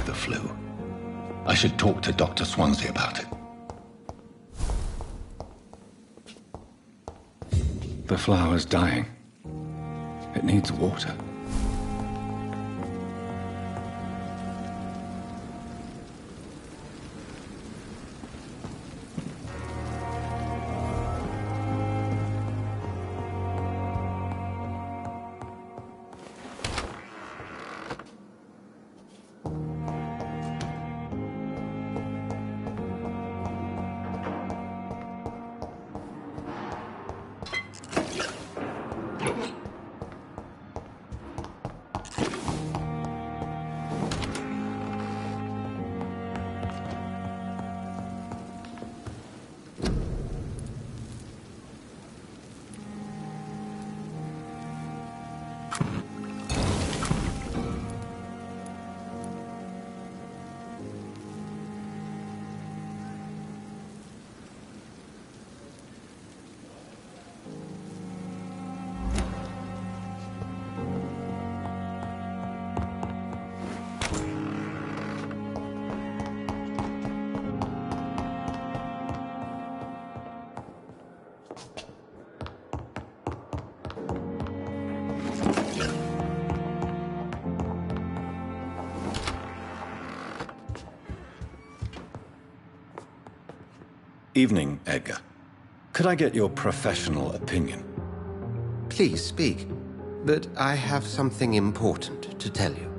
with the flu. I should talk to Dr. Swansea about it. The flower's dying. It needs water. Evening, Edgar. Could I get your professional opinion? Please speak, but I have something important to tell you.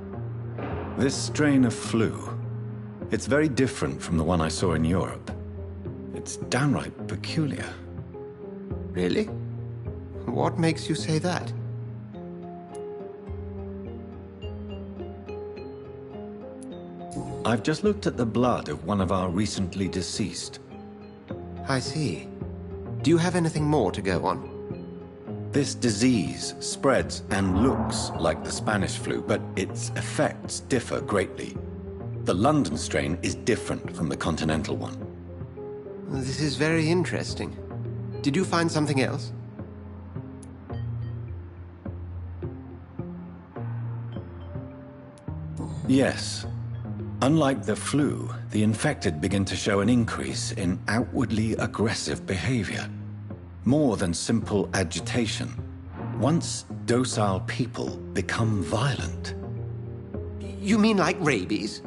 This strain of flu, it's very different from the one I saw in Europe. It's downright peculiar. Really? What makes you say that? I've just looked at the blood of one of our recently deceased. I see. Do you have anything more to go on? This disease spreads and looks like the Spanish flu, but its effects differ greatly. The London strain is different from the continental one. This is very interesting. Did you find something else? Yes. Unlike the flu, the infected begin to show an increase in outwardly aggressive behavior. More than simple agitation. Once docile people become violent. You mean like rabies?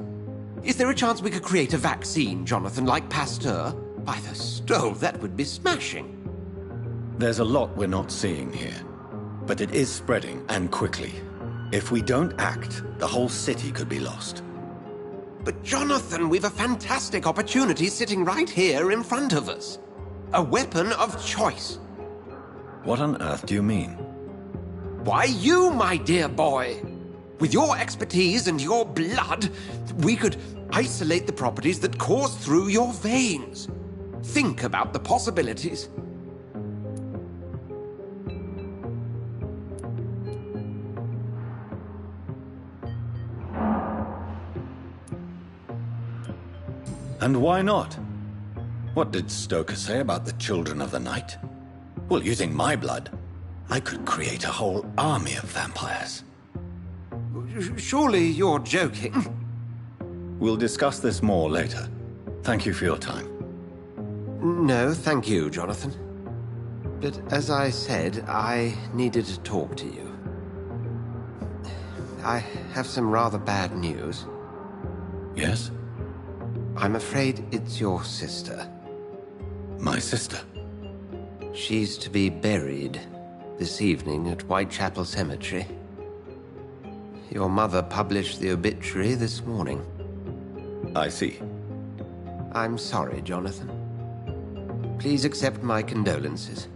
Is there a chance we could create a vaccine, Jonathan, like Pasteur? By the stove, that would be smashing. There's a lot we're not seeing here. But it is spreading, and quickly. If we don't act, the whole city could be lost. But Jonathan, we've a fantastic opportunity sitting right here in front of us. A weapon of choice. What on earth do you mean? Why, you, my dear boy. With your expertise and your blood, we could isolate the properties that course through your veins. Think about the possibilities. And why not? What did Stoker say about the Children of the Night? Well, using my blood, I could create a whole army of vampires. Surely you're joking. We'll discuss this more later. Thank you for your time. No, thank you, Jonathan. But as I said, I needed to talk to you. I have some rather bad news. Yes? I'm afraid it's your sister. My sister? She's to be buried this evening at Whitechapel Cemetery. Your mother published the obituary this morning. I see. I'm sorry, Jonathan. Please accept my condolences.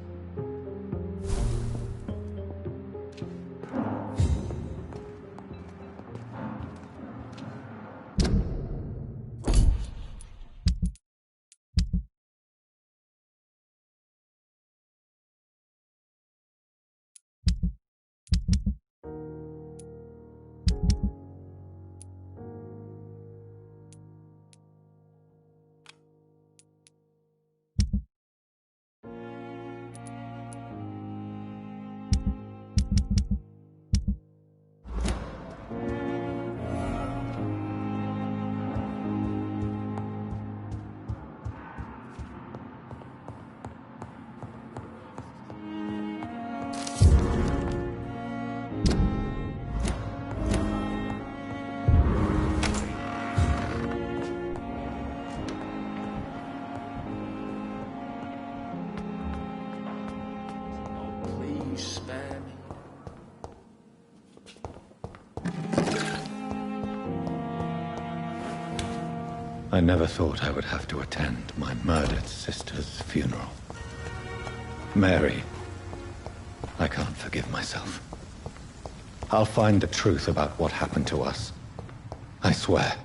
I never thought I would have to attend my murdered sister's funeral. Mary, I can't forgive myself. I'll find the truth about what happened to us. I swear.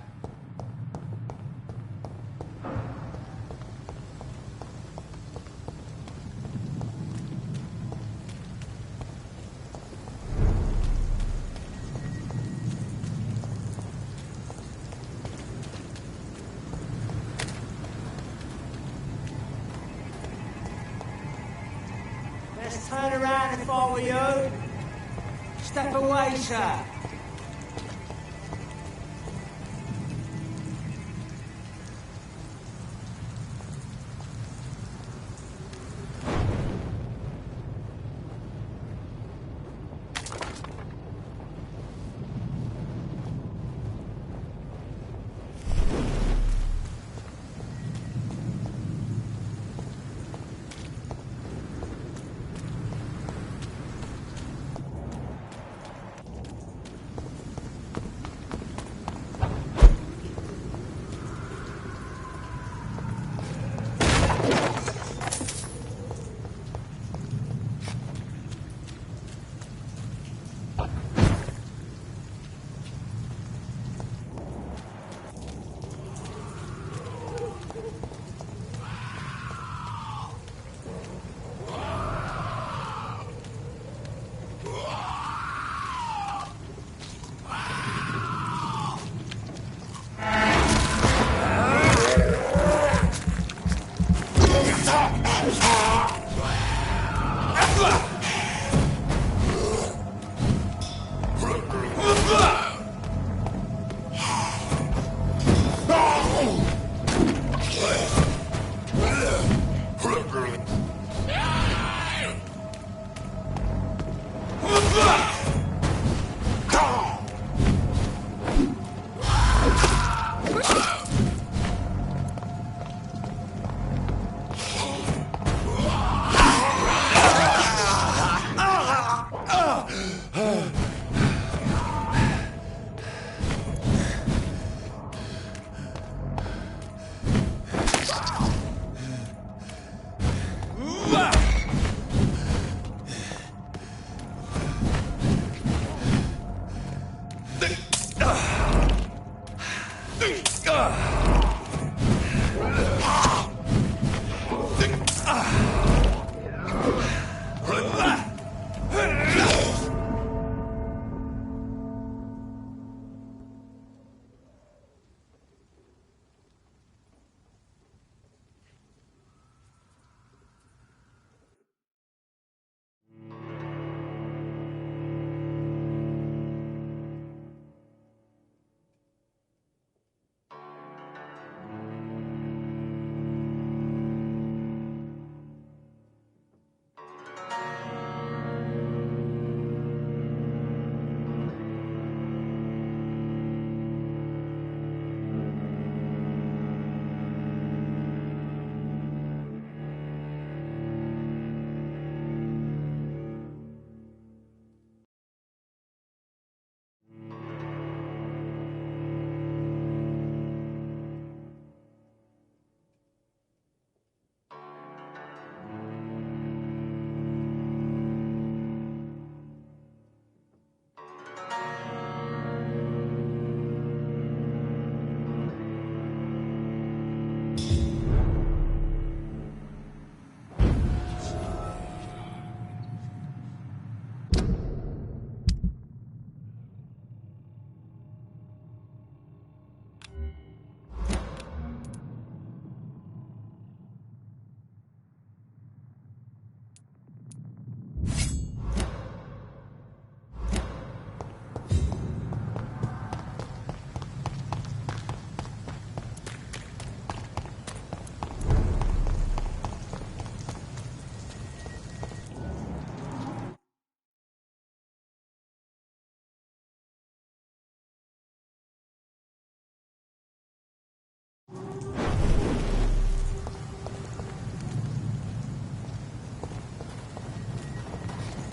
Let's turn around if I were you. Step away, sir.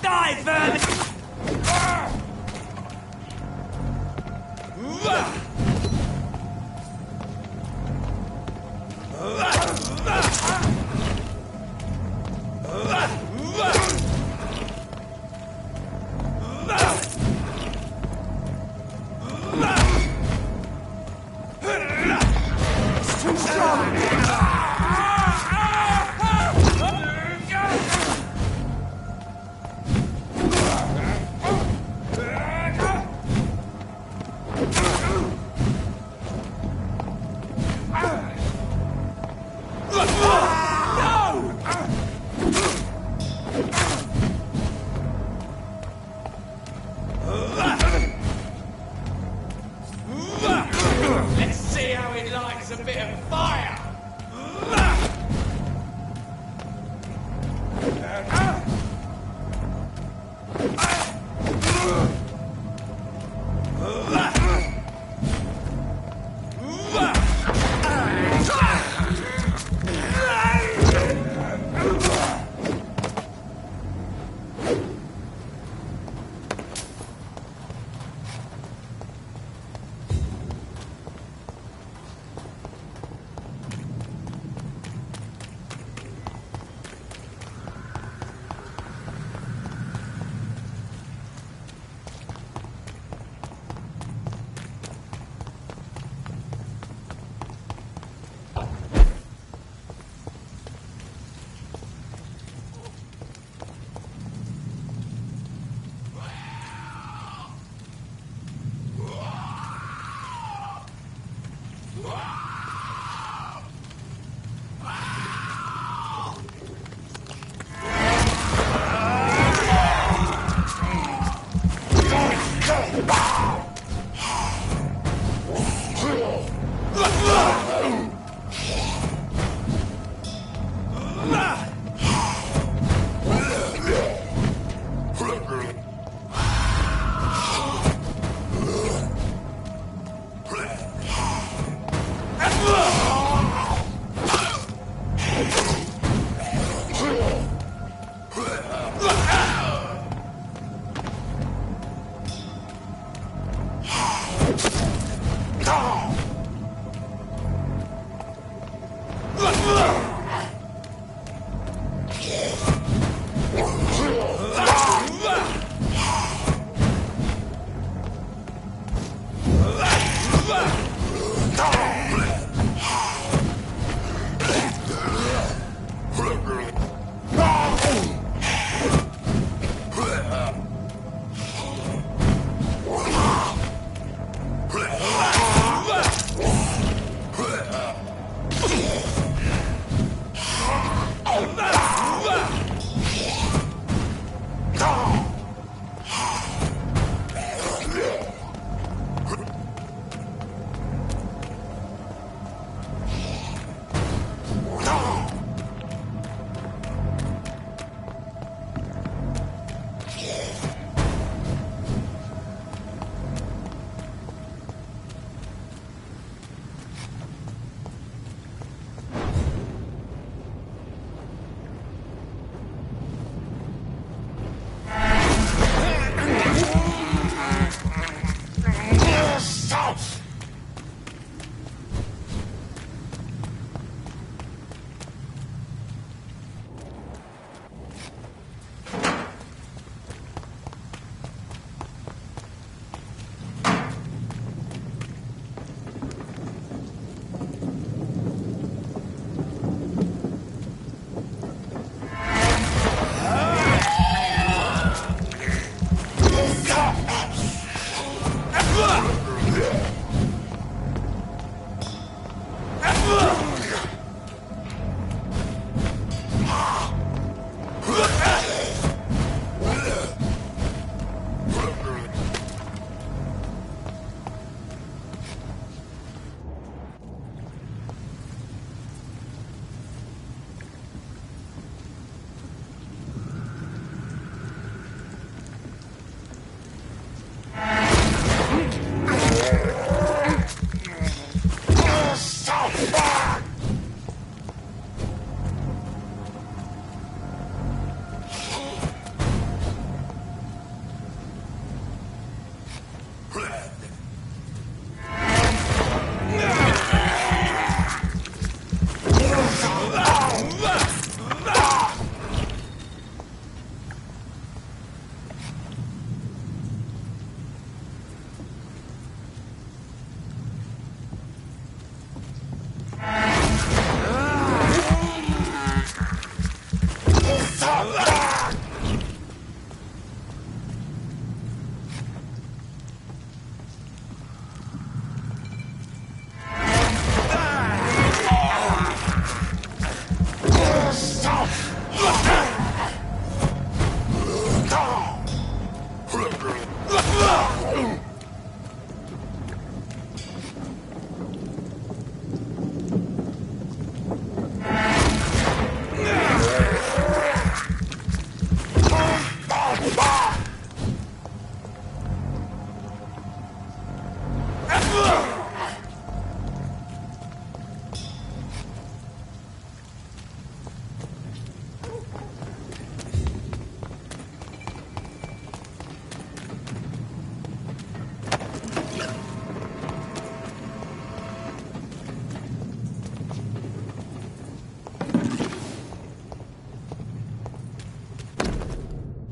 Die, vermin!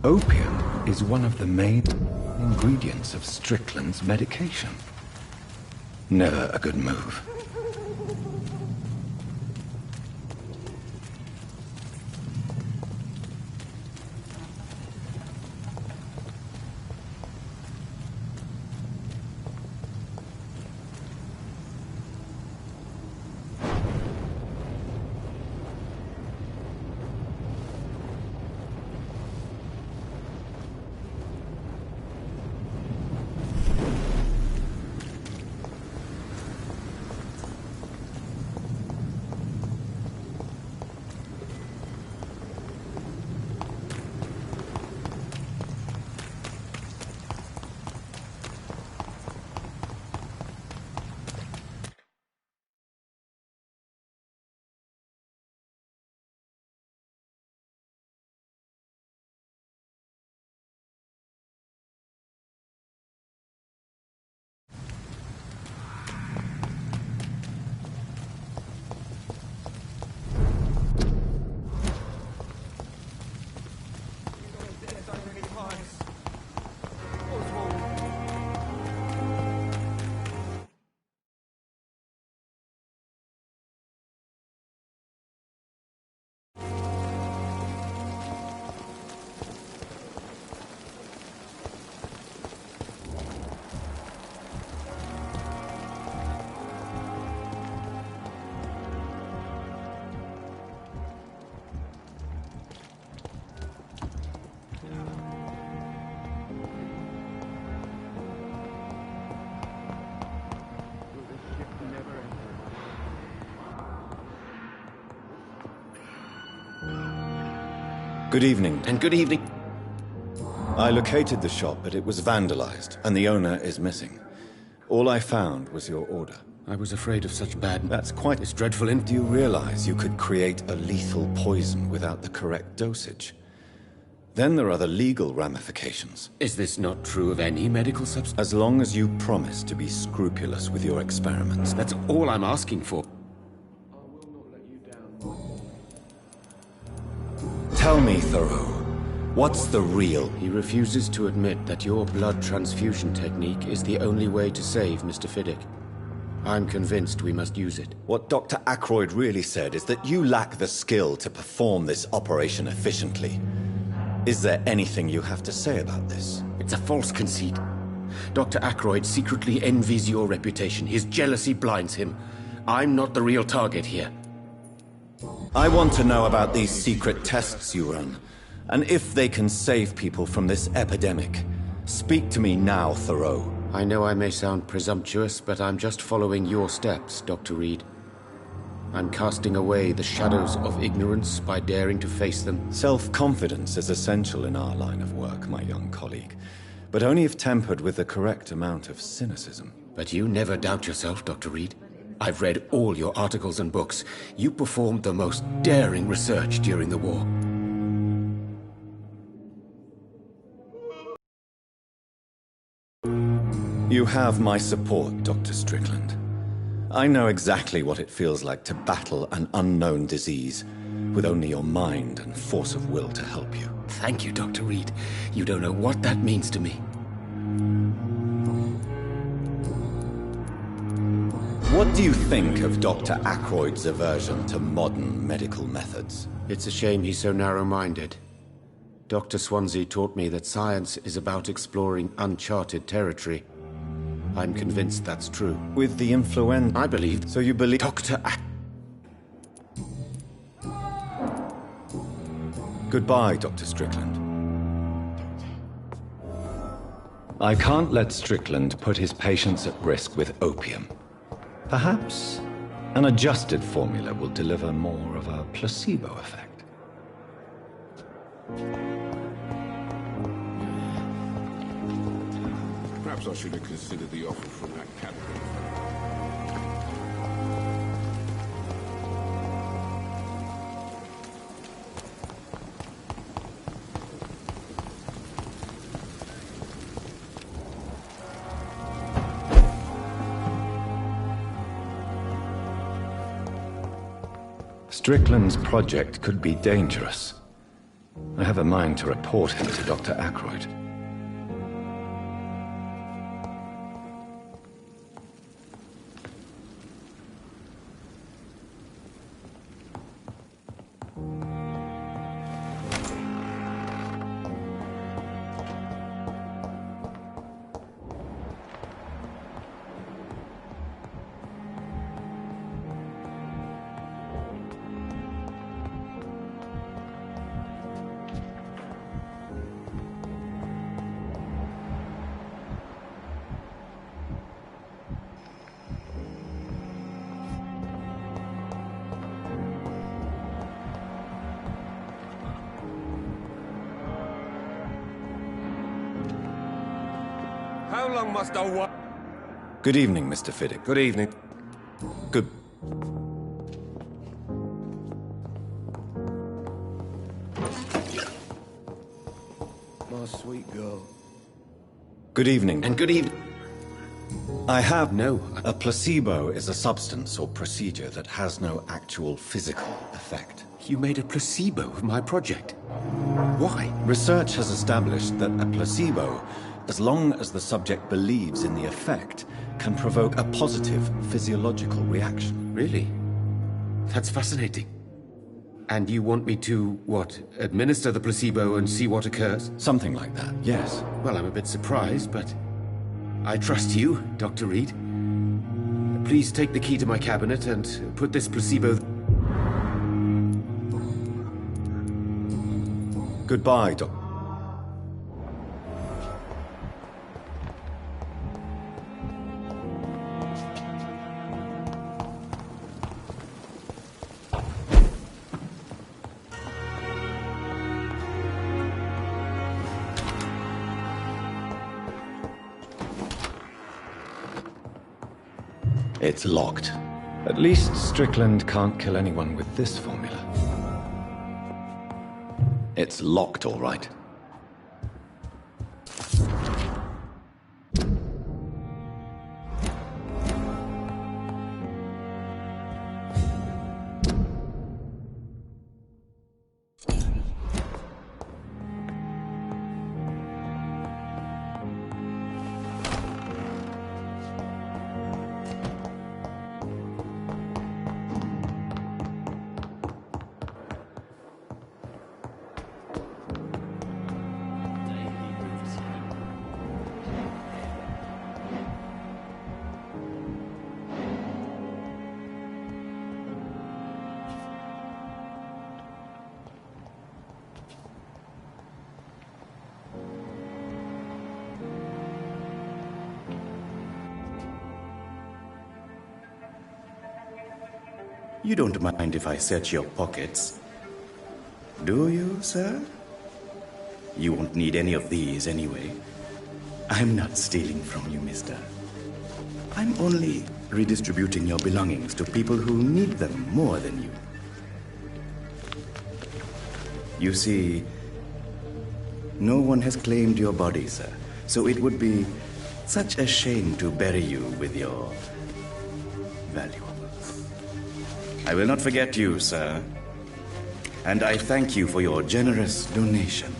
Opium is one of the main ingredients of Strickland's medication. Never a good move. Good evening. And good evening. I located the shop, but it was vandalized, and the owner is missing. All I found was your order. I was afraid of such bad... That's quite... This dreadful Do you realize you could create a lethal poison without the correct dosage? Then there are the legal ramifications. Is this not true of any medical substance? As long as you promise to be scrupulous with your experiments. That's all I'm asking for. Tell me, Thoreau, what's the real... He refuses to admit that your blood transfusion technique is the only way to save Mr. Fiddick. I'm convinced we must use it. What Dr. Ackroyd really said is that you lack the skill to perform this operation efficiently. Is there anything you have to say about this? It's a false conceit. Dr. Ackroyd secretly envies your reputation. His jealousy blinds him. I'm not the real target here. I want to know about these secret tests you run, and if they can save people from this epidemic. Speak to me now, Thoreau. I know I may sound presumptuous, but I'm just following your steps, Dr. Reed. I'm casting away the shadows of ignorance by daring to face them. Self-confidence is essential in our line of work, my young colleague, but only if tempered with the correct amount of cynicism. But you never doubt yourself, Dr. Reed. I've read all your articles and books. You performed the most daring research during the war. You have my support, Dr. Strickland. I know exactly what it feels like to battle an unknown disease with only your mind and force of will to help you. Thank you, Dr. Reed. You don't know what that means to me. What do you think of Dr. Ackroyd's aversion to modern medical methods? It's a shame he's so narrow-minded. Dr. Swansea taught me that science is about exploring uncharted territory. I'm convinced that's true. With the influenza... I believe... So you believe... Dr. Goodbye, Dr. Strickland. I can't let Strickland put his patients at risk with opium. Perhaps an adjusted formula will deliver more of a placebo effect. Perhaps I should have considered the offer from that captain. Strickland's project could be dangerous. I have a mind to report him to Dr. Ackroyd. How long must I wait? Good evening, Mr. Fiddick. Good evening. Good... My sweet girl. Good evening. And good evening. I have... No. A placebo is a substance or procedure that has no actual physical effect. You made a placebo of my project. Why? Research has established that a placebo, as long as the subject believes in the effect, can provoke a positive physiological reaction. Really? That's fascinating. And you want me to, what, administer the placebo and see what occurs? Something like that, yes. Well, I'm a bit surprised, but I trust you, Dr. Reed. Please take the key to my cabinet and put this placebo... Goodbye, Doc. It's locked. At least Strickland can't kill anyone with this formula. It's locked, all right. You don't mind if I search your pockets, do you, sir? You won't need any of these anyway. I'm not stealing from you, mister. I'm only redistributing your belongings to people who need them more than you. You see, no one has claimed your body, sir, so it would be such a shame to bury you with your valuables. I will not forget you, sir. And I thank you for your generous donation.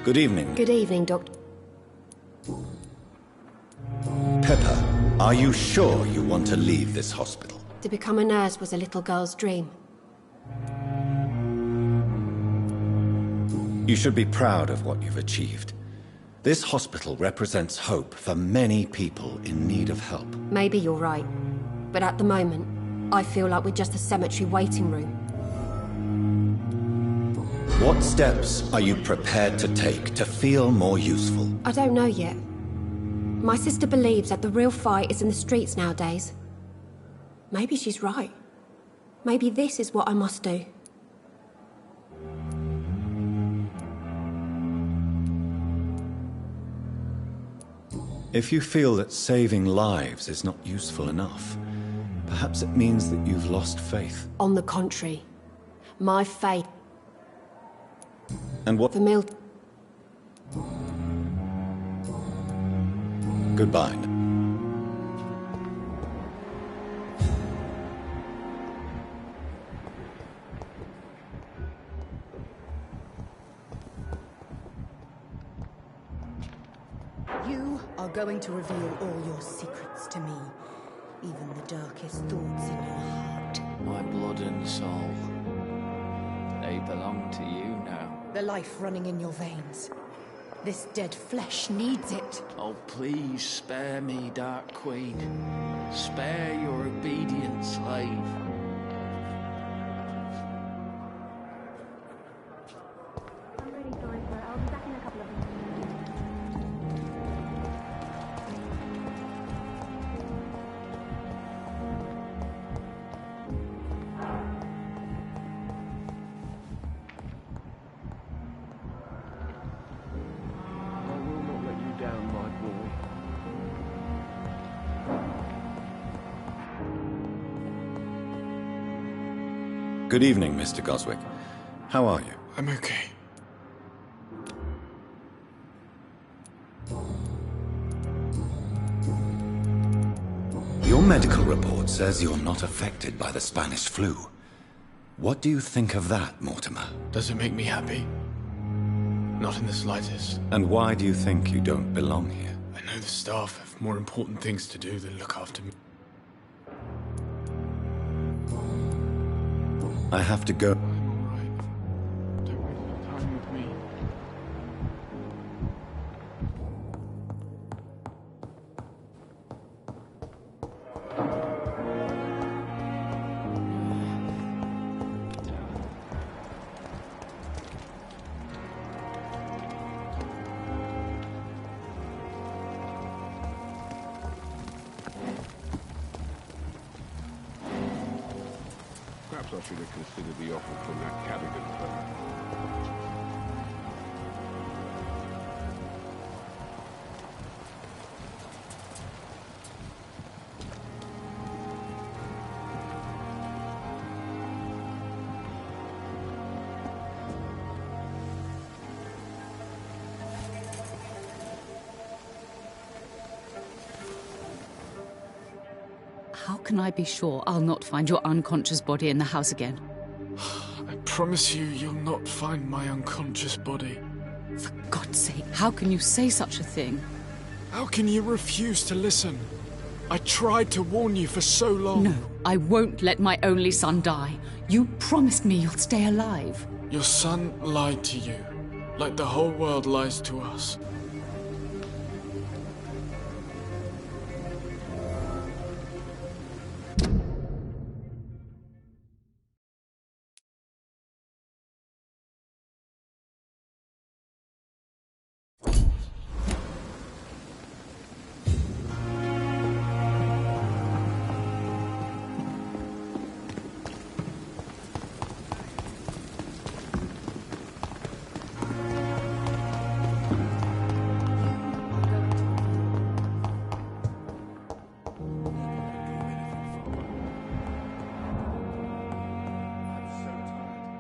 Good evening. Good evening, Doctor. Pepper, are you sure you want to leave this hospital? To become a nurse was a little girl's dream. You should be proud of what you've achieved. This hospital represents hope for many people in need of help. Maybe you're right. But at the moment, I feel like we're just a cemetery waiting room. What steps are you prepared to take to feel more useful? I don't know yet. My sister believes that the real fight is in the streets nowadays. Maybe she's right. Maybe this is what I must do. If you feel that saving lives is not useful enough, perhaps it means that you've lost faith. On the contrary, my faith... And what... The mill... Goodbye. You are going to reveal all your secrets to me, even the darkest thoughts in your heart. My blood and soul, they belong to you now. The life running in your veins. This dead flesh needs it. Oh, please spare me, Dark Queen. Spare your obedient slave. I'm really sorry, sir. I'll be back in a couple of minutes. I will not let you down, my boy. Good evening, Mr. Goswick. How are you? I'm okay. Your medical report says you're not affected by the Spanish flu. What do you think of that, Mortimer? Does it make me happy? Not in the slightest. And why do you think you don't belong here? I know the staff have more important things to do than look after me. I have to go. I'm all right. Don't waste your time with me. should have considered the offer from that Cadogan fellow. How can I be sure I'll not find your unconscious body in the house again? I promise you'll not find my unconscious body. For God's sake, how can you say such a thing? How can you refuse to listen? I tried to warn you for so long. No, I won't let my only son die. You promised me you'll stay alive. Your son lied to you, like the whole world lies to us.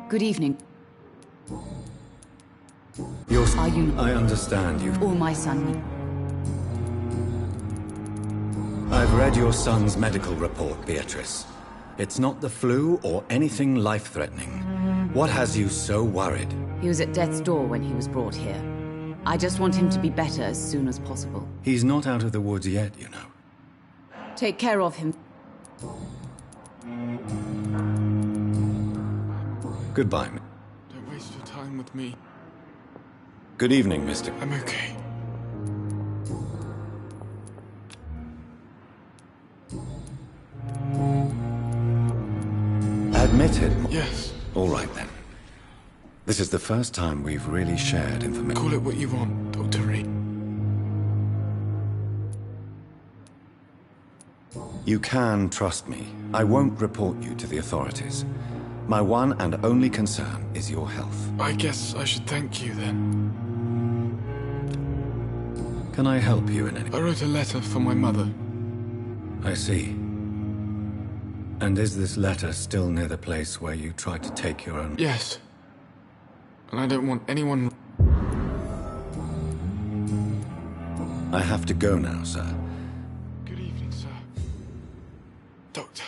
Good evening. Are you... I understand you. Or my son. I've read your son's medical report, Beatrice. It's not the flu or anything life-threatening. What has you so worried? He was at death's door when he was brought here. I just want him to be better as soon as possible. He's not out of the woods yet, you know. Take care of him. Goodbye. Don't waste your time with me. Good evening, Mr. I'm okay. Admitted? Yes. All right, then. This is the first time we've really shared information. Call it what you want, Dr. Reed. You can trust me. I won't report you to the authorities. My one and only concern is your health. I guess I should thank you, then. Can I help you in any way? I wrote a letter for my mother. I see. And is this letter still near the place where you tried to take your own... Yes. And I don't want anyone... I have to go now, sir. Good evening, sir. Doctor.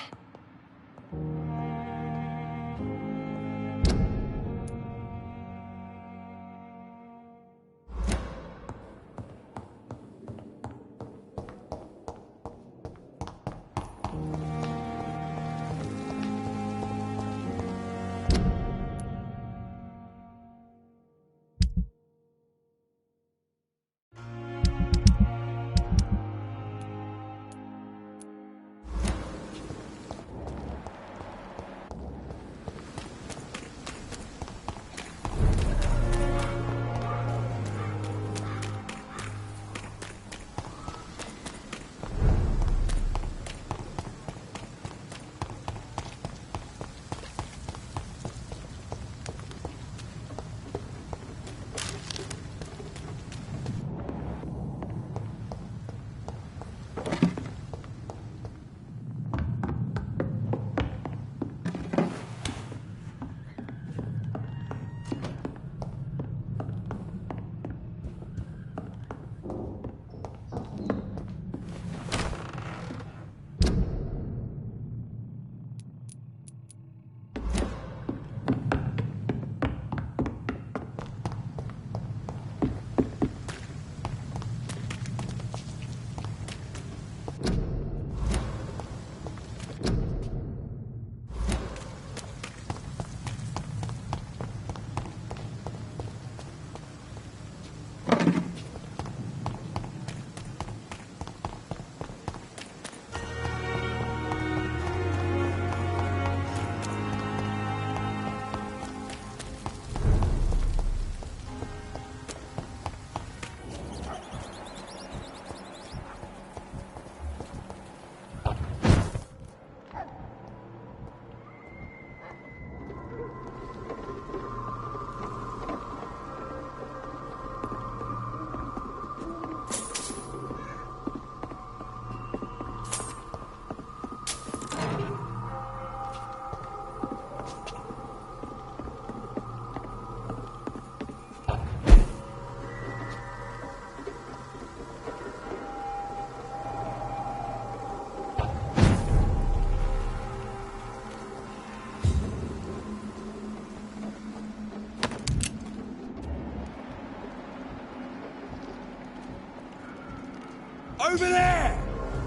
Over there!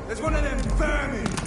There's one of them vermin!